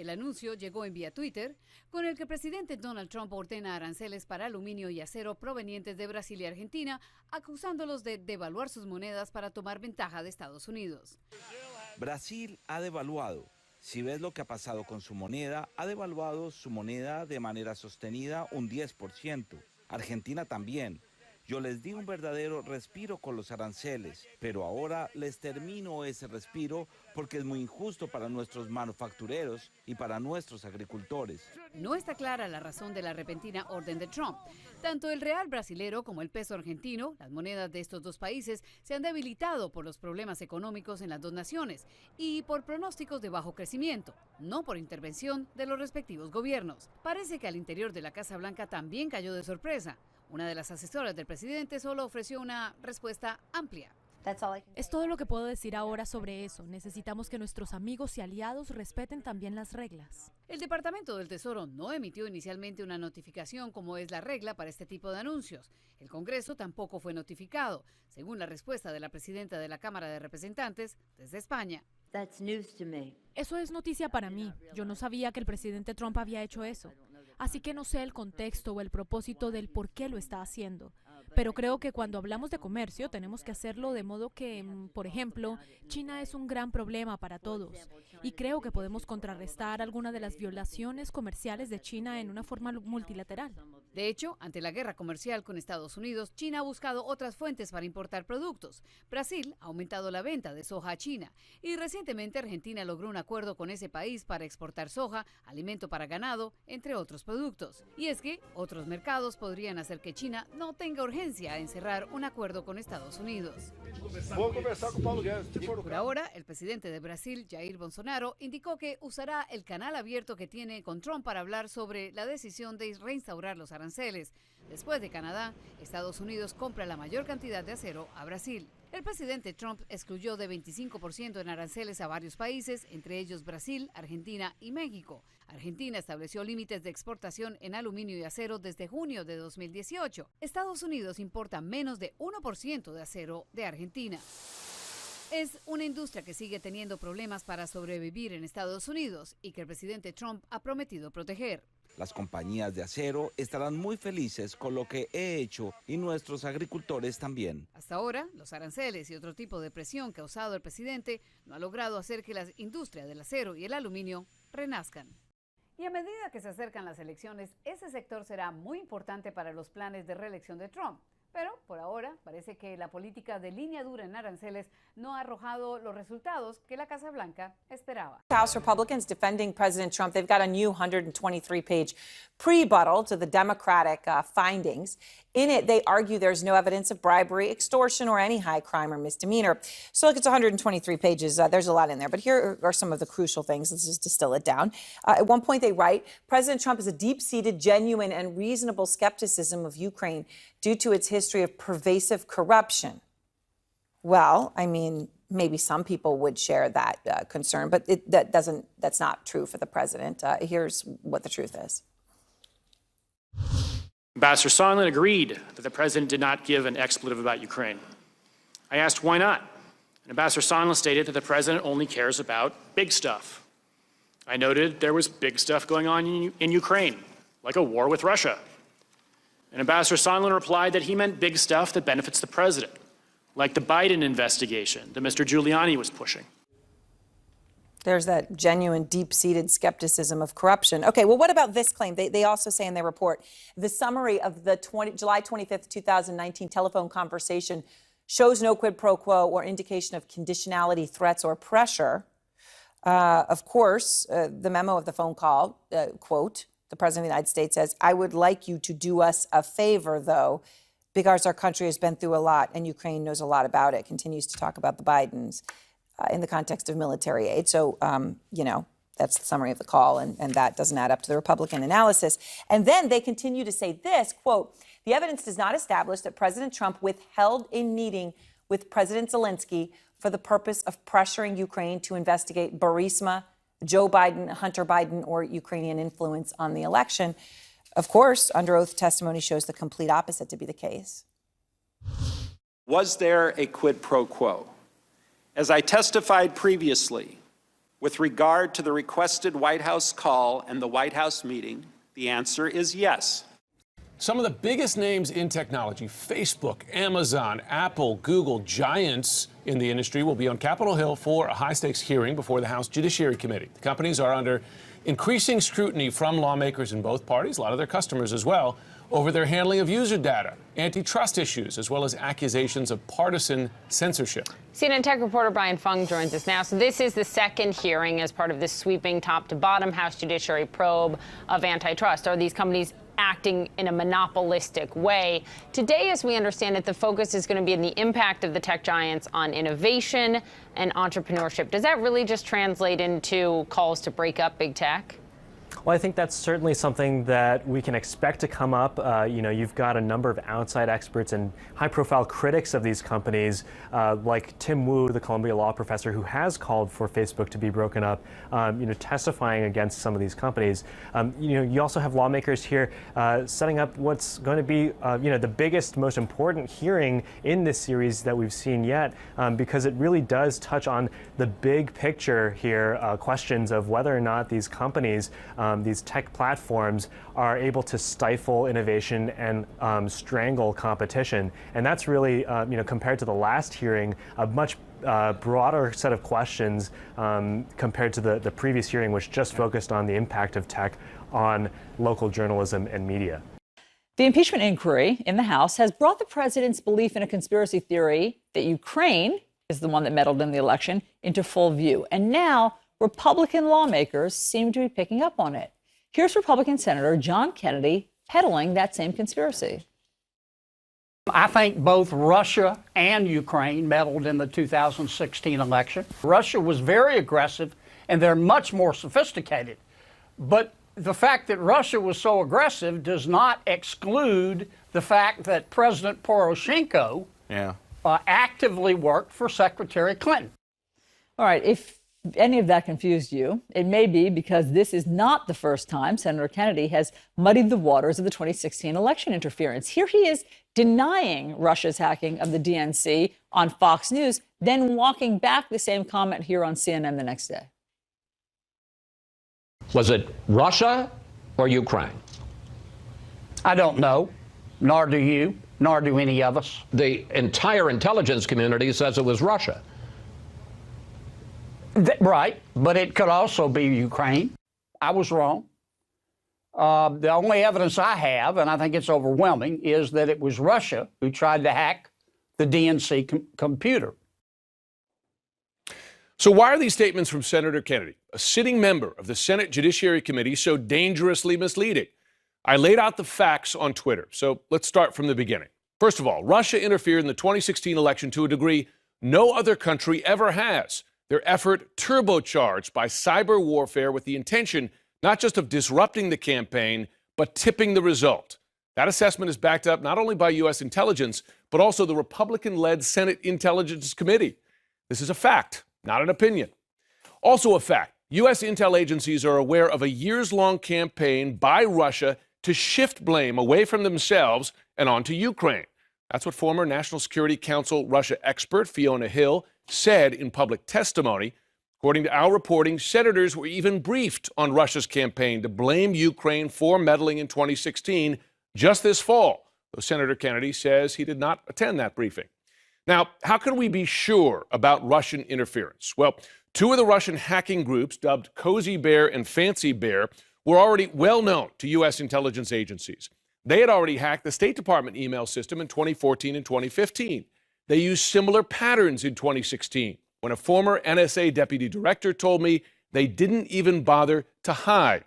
El anuncio llegó en vía Twitter, con el que el presidente Donald Trump ordena aranceles para aluminio y acero provenientes de Brasil y Argentina, acusándolos de devaluar sus monedas para tomar ventaja de Estados Unidos. Brasil ha devaluado. Si ves lo que ha pasado con su moneda, ha devaluado su moneda de manera sostenida un 10%. Argentina también. Yo les di un verdadero respiro con los aranceles, pero ahora les termino ese respiro porque es muy injusto para nuestros manufactureros y para nuestros agricultores. No está clara la razón de la repentina orden de Trump. Tanto el real brasilero como el peso argentino, las monedas de estos dos países, se han debilitado por los problemas económicos en las dos naciones y por pronósticos de bajo crecimiento, no por intervención de los respectivos gobiernos. Parece que al interior de la Casa Blanca también cayó de sorpresa. Una de las asesoras del presidente solo ofreció una respuesta amplia. Es todo lo que puedo decir ahora sobre eso. Necesitamos que nuestros amigos y aliados respeten también las reglas. El Departamento del Tesoro no emitió inicialmente una notificación como es la regla para este tipo de anuncios. El Congreso tampoco fue notificado, según la respuesta de la presidenta de la Cámara de Representantes desde España. Eso es noticia para mí. Yo no sabía que el presidente Trump había hecho eso. Así que no sé el contexto o el propósito del por qué lo está haciendo. Pero creo que cuando hablamos de comercio tenemos que hacerlo de modo que, por ejemplo, China es un gran problema para todos. Y creo que podemos contrarrestar alguna de las violaciones comerciales de China en una forma multilateral. De hecho, ante la guerra comercial con Estados Unidos, China ha buscado otras fuentes para importar productos. Brasil ha aumentado la venta de soja a China y recientemente Argentina logró un acuerdo con ese país para exportar soja, alimento para ganado, entre otros productos. Y es que otros mercados podrían hacer que China no tenga urgencia en cerrar un acuerdo con Estados Unidos. Por ahora, el presidente de Brasil, Jair Bolsonaro, indicó que usará el canal abierto que tiene con Trump para hablar sobre la decisión de reinstaurar los aranceles. Después de Canadá, Estados Unidos compra la mayor cantidad de acero a Brasil. El presidente Trump excluyó de 25% en aranceles a varios países, entre ellos Brasil, Argentina y México. Argentina estableció límites de exportación en aluminio y acero desde junio de 2018. Estados Unidos importa menos de 1% de acero de Argentina. Es una industria que sigue teniendo problemas para sobrevivir en Estados Unidos y que el presidente Trump ha prometido proteger. Las compañías de acero estarán muy felices con lo que he hecho y nuestros agricultores también. Hasta ahora, los aranceles y otro tipo de presión que ha usado el presidente no ha logrado hacer que las industrias del acero y el aluminio renazcan. Y a medida que se acercan las elecciones, ese sector será muy importante para los planes de reelección de Trump. Pero por ahora parece que la política de línea dura en aranceles no ha arrojado los resultados que la Casa Blanca esperaba. House Republicans defending President Trump, they've got a new 123-page pre-buttal to the Democratic findings. In it, they argue there's no evidence of bribery, extortion, or any high crime or misdemeanor. So look, it's 123 pages. There's a lot in there, but here are some of the crucial things. Let's just distill it down. At one point, they write, President Trump has a deep-seated, genuine, and reasonable skepticism of Ukraine due to its history of pervasive corruption. Well, I mean, maybe some people would share that concern, but that's not true for the president. Here's what the truth is. Ambassador Sondland agreed that the president did not give an expletive about Ukraine. I asked why not. And Ambassador Sondland stated that the president only cares about big stuff. I noted there was big stuff going on in Ukraine, like a war with Russia. And Ambassador Sondland replied that he meant big stuff that benefits the president, like the Biden investigation that Mr. Giuliani was pushing. There's that genuine, deep-seated skepticism of corruption. Okay, well, what about this claim? They also say in their report, the summary of the July 25th, 2019 telephone conversation shows no quid pro quo or indication of conditionality, threats, or pressure. Of course, the memo of the phone call, quote, the President of the United States says, I would like you to do us a favor, though, because our country has been through a lot and Ukraine knows a lot about it, continues to talk about the Bidens in the context of military aid. So, that's the summary of the call, and that doesn't add up to the Republican analysis. And then they continue to say this, quote, the evidence does not establish that President Trump withheld a meeting with President Zelensky for the purpose of pressuring Ukraine to investigate Burisma, Joe Biden, Hunter Biden, or Ukrainian influence on the election. Of course, under oath testimony shows the complete opposite to be the case. Was there a quid pro quo? As I testified previously, With regard to the requested White House call and the White House meeting, the answer is yes. Some of the biggest names in technology, Facebook, Amazon, Apple, Google, giants in the industry, will be on Capitol Hill for a high-stakes hearing before the House Judiciary Committee. The companies are under increasing scrutiny from lawmakers in both parties, a lot of their customers as well, over their handling of user data, antitrust issues, as well as accusations of partisan censorship. CNN Tech reporter Brian Fung joins us now. So this is the second hearing as part of this sweeping top-to-bottom House Judiciary probe of antitrust. Are these companies acting in a monopolistic way? Today, as we understand it, the focus is going to be on the impact of the tech giants on innovation and entrepreneurship. Does that really just translate into calls to break up big tech? Well, I think that's certainly something that we can expect to come up. You've got a number of outside experts and high-profile critics of these companies, like Tim Wu, the Columbia Law professor, who has called for Facebook to be broken up, testifying against some of these companies. You also have lawmakers here setting up what's going to be, the biggest, most important hearing in this series that we've seen yet, because it really does touch on the big picture here, questions of whether or not these companies, these tech platforms, are able to stifle innovation and strangle competition. And that's really, compared to the last hearing, a much broader set of questions compared to the previous hearing, which just focused on the impact of tech on local journalism and media. The impeachment inquiry in the House has brought the president's belief in a conspiracy theory that Ukraine is the one that meddled in the election into full view. And now Republican lawmakers seem to be picking up on it. Here's Republican Senator John Kennedy peddling that same conspiracy. I think both Russia and Ukraine meddled in the 2016 election. Russia was very aggressive, and they're much more sophisticated. But the fact that Russia was so aggressive does not exclude the fact that President Poroshenko actively worked for Secretary Clinton. All right, if any of that confused you, it may be because this is not the first time Senator Kennedy has muddied the waters of the 2016 election interference. Here he is denying Russia's hacking of the DNC on Fox News, then walking back the same comment here on CNN the next day. Was it Russia or Ukraine? I don't know, nor do you, nor do any of us. The entire intelligence community says it was Russia. Right, but it could also be Ukraine. I was wrong. The only evidence I have, and I think it's overwhelming, is that it was Russia who tried to hack the DNC computer. So why are these statements from Senator Kennedy, a sitting member of the Senate Judiciary Committee, so dangerously misleading? I laid out the facts on Twitter, so let's start from the beginning. First of all, Russia interfered in the 2016 election to a degree no other country ever has. Their effort turbocharged by cyber warfare with the intention not just of disrupting the campaign, but tipping the result. That assessment is backed up not only by U.S. intelligence, but also the Republican-led Senate Intelligence Committee. This is a fact, not an opinion. Also a fact, U.S. intel agencies are aware of a years-long campaign by Russia to shift blame away from themselves and onto Ukraine. That's what former National Security Council Russia expert Fiona Hill said in public testimony. According to our reporting, senators were even briefed on Russia's campaign to blame Ukraine for meddling in 2016 just this fall, though Senator Kennedy says he did not attend that briefing. Now, how can we be sure about Russian interference? Well, two of the Russian hacking groups, dubbed Cozy Bear and Fancy Bear, were already well known to U.S. intelligence agencies. They had already hacked the State Department email system in 2014 and 2015. They used similar patterns in 2016, when a former NSA deputy director told me they didn't even bother to hide.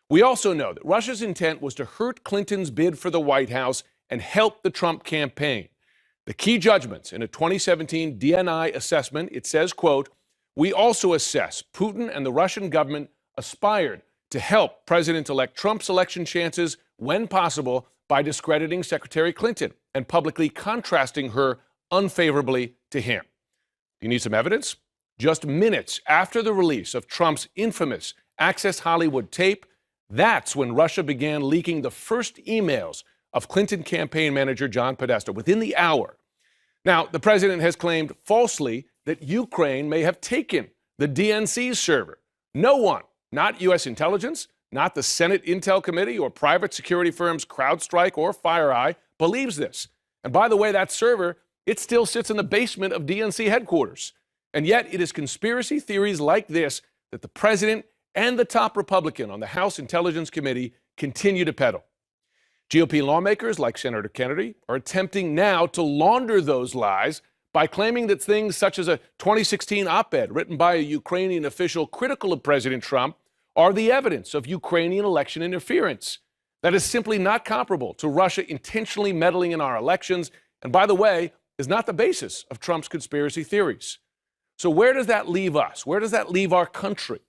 We also know that Russia's intent was to hurt Clinton's bid for the White House and help the Trump campaign. The key judgments in a 2017 DNI assessment, it says, quote, "We also assess Putin and the Russian government aspired to help President-elect Trump's election chances when possible by discrediting Secretary Clinton and publicly contrasting her unfavorably to him." You need some evidence? Just minutes after the release of Trump's infamous Access Hollywood tape, that's when Russia began leaking the first emails of Clinton campaign manager John Podesta within the hour. Now, the president has claimed falsely that Ukraine may have taken the DNC's server. No one, not U.S. intelligence, not the Senate Intel Committee or private security firms CrowdStrike or FireEye, believes this. And by the way, that server, it still sits in the basement of DNC headquarters. And yet it is conspiracy theories like this that the president and the top Republican on the House Intelligence Committee continue to peddle. GOP lawmakers like Senator Kennedy are attempting now to launder those lies by claiming that things such as a 2016 op-ed written by a Ukrainian official critical of President Trump are the evidence of Ukrainian election interference. That is simply not comparable to Russia intentionally meddling in our elections, and by the way, is not the basis of Trump's conspiracy theories. So where does that leave us? Where does that leave our country?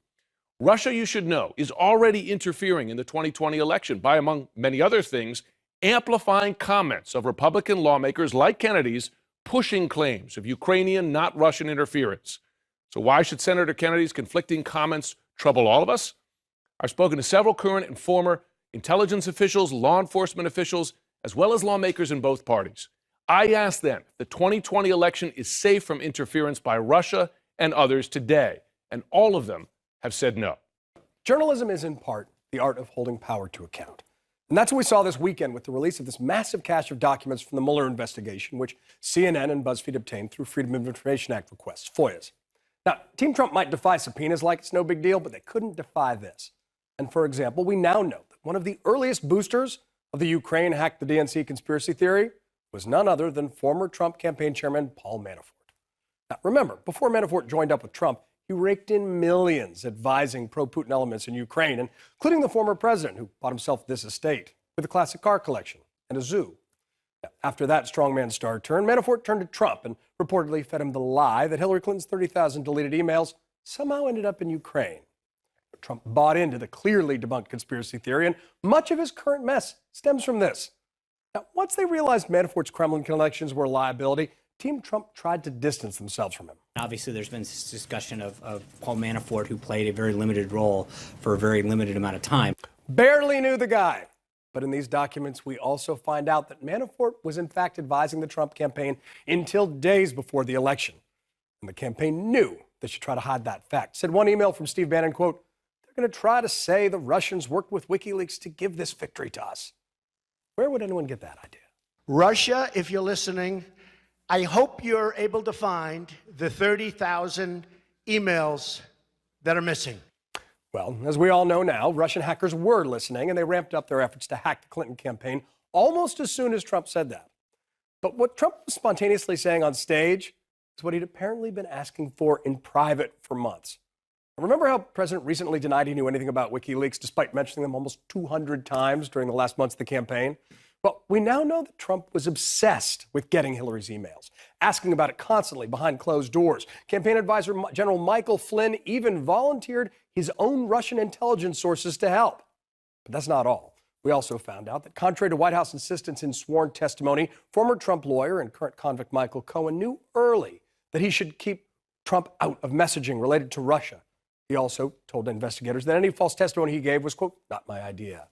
Russia, you should know, is already interfering in the 2020 election by, among many other things, amplifying comments of Republican lawmakers like Kennedy's pushing claims of Ukrainian, not Russian interference. So why should Senator Kennedy's conflicting comments trouble all of us? I've spoken to several current and former intelligence officials, law enforcement officials, as well as lawmakers in both parties. I asked them if the 2020 election is safe from interference by Russia and others today, and all of them have said no. Journalism is in part the art of holding power to account. And that's what we saw this weekend with the release of this massive cache of documents from the Mueller investigation, which CNN and BuzzFeed obtained through Freedom of Information Act requests, FOIAs. Now, Team Trump might defy subpoenas like it's no big deal, but they couldn't defy this. And for example, we now know that one of the earliest boosters of the Ukraine hacked the DNC conspiracy theory was none other than former Trump campaign chairman Paul Manafort. Now, remember, before Manafort joined up with Trump, he raked in millions advising pro-Putin elements in Ukraine, including the former president, who bought himself this estate with a classic car collection and a zoo. Now, after that strongman star turn, Manafort turned to Trump and reportedly fed him the lie that Hillary Clinton's 30,000 deleted emails somehow ended up in Ukraine. But Trump bought into the clearly debunked conspiracy theory, and much of his current mess stems from this. Now, once they realized Manafort's Kremlin connections were a liability, Team Trump tried to distance themselves from him. Obviously, there's been this discussion of Paul Manafort, who played a very limited role for a very limited amount of time. Barely knew the guy. But in these documents, we also find out that Manafort was in fact advising the Trump campaign until days before the election. And the campaign knew they should try to hide that fact. Said one email from Steve Bannon, quote, "They're going to try to say the Russians worked with WikiLeaks to give this victory to us." Where would anyone get that idea? Russia, if you're listening, I hope you're able to find the 30,000 emails that are missing. Well, as we all know now, Russian hackers were listening, and they ramped up their efforts to hack the Clinton campaign almost as soon as Trump said that. But what Trump was spontaneously saying on stage is what he'd apparently been asking for in private for months. Remember how the president recently denied he knew anything about WikiLeaks, despite mentioning them almost 200 times during the last months of the campaign? Well, we now know that Trump was obsessed with getting Hillary's emails, asking about it constantly behind closed doors. Campaign advisor General Michael Flynn even volunteered his own Russian intelligence sources to help. But that's not all. We also found out that, contrary to White House insistence in sworn testimony, former Trump lawyer and current convict Michael Cohen knew early that he should keep Trump out of messaging related to Russia. He also told investigators that any false testimony he gave was, quote, "not my idea."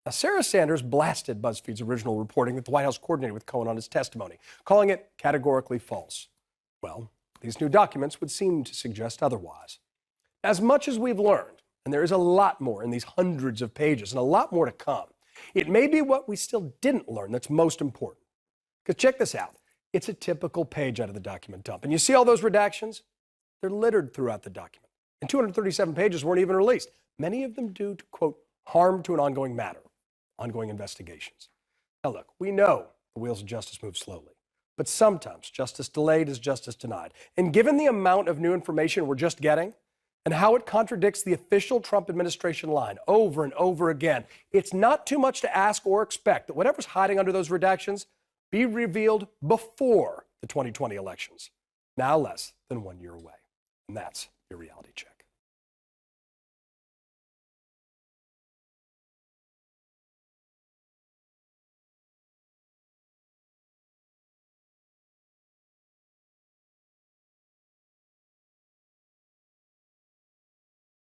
Now, Sarah Sanders blasted BuzzFeed's original reporting that the White House coordinated with Cohen on his testimony, calling it categorically false. Well, these new documents would seem to suggest otherwise. As much as we've learned, and there is a lot more in these hundreds of pages and a lot more to come, it may be what we still didn't learn that's most important. Because check this out. It's a typical page out of the document dump. And you see all those redactions? They're littered throughout the document. And 237 pages weren't even released, many of them due to, quote, harm to an ongoing matter, ongoing investigations. Now look, we know the wheels of justice move slowly, but sometimes justice delayed is justice denied. And given the amount of new information we're just getting and how it contradicts the official Trump administration line over and over again, it's not too much to ask or expect that whatever's hiding under those redactions be revealed before the 2020 elections, now less than 1 year away. And that's your reality check.